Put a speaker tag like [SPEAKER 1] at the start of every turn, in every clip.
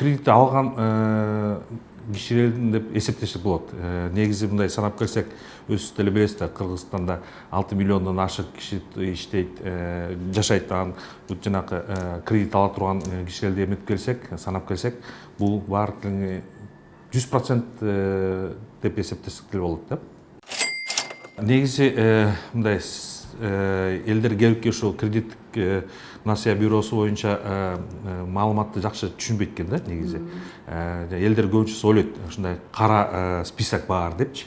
[SPEAKER 1] кредит алган кишилердин деп эсептесек болот. Негизи мындай санап келсек, өзүңүз деле билесиз да, Кыргызстанда 6 миллиондон ашык киши иштейт, жашайт. Анан бул жанагы кредит ала турган кишилерди эметип келсек, санап келсек, бул баардыгы 100% деп эсептесек деле болот да. Негизи мындай элдер келипки ушул кредиттик насыя бюросу боюнча маалыматты жакшы түшүнбөйт экен да негизи. Элдер көбүнчөсү ойлойт, ушундай кара список бар депчи.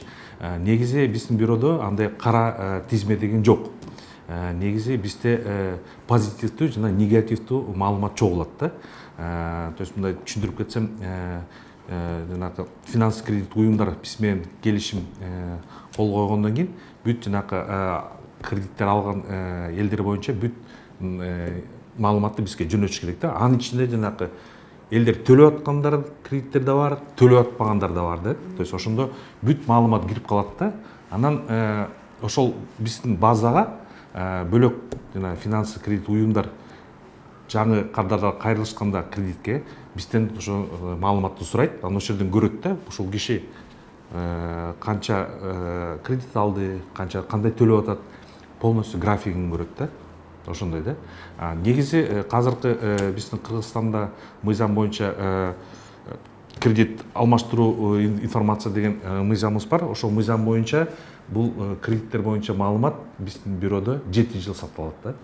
[SPEAKER 1] Негизи биздин бюродо андай кара тизме деген жок. Негизи бизде позитивдүү жана негативдүү маалымат чогулат да. То есть мындай түшүндүрүп кетсем, жанагы финанс кредит уюмдар биз менен келишим кол койгондон кийин бүт жанагы кредиттер алган элдер боюнча бүт маалыматты бизге жөнөтүш керек да. Анын ичинде жанагы элдер төлөп аткандар кредиттер да бар, төлөп атпагандар да бар да. То есть ошондо бүт маалымат кирип калат да. Анан ошол биздин базага бөлөк жана финанс кредит уюмдар жаңы кадрлар кайрылышканда кредитке бизден ошо маалыматты сурайт. Анан ошол жерден көрөт да, ушул киши канча кредит алды, кандай төлөп атат, полностью графигин көрөт да. Ошондой да. Негизи азыркы биздин Кыргызстанда мыйзам боюнча кредит алмаштыруу информация деген мыйзамыбыз бар. Ошол мыйзам боюнча бул кредиттер боюнча маалымат биздин бюродо 7 жыл сакталат да.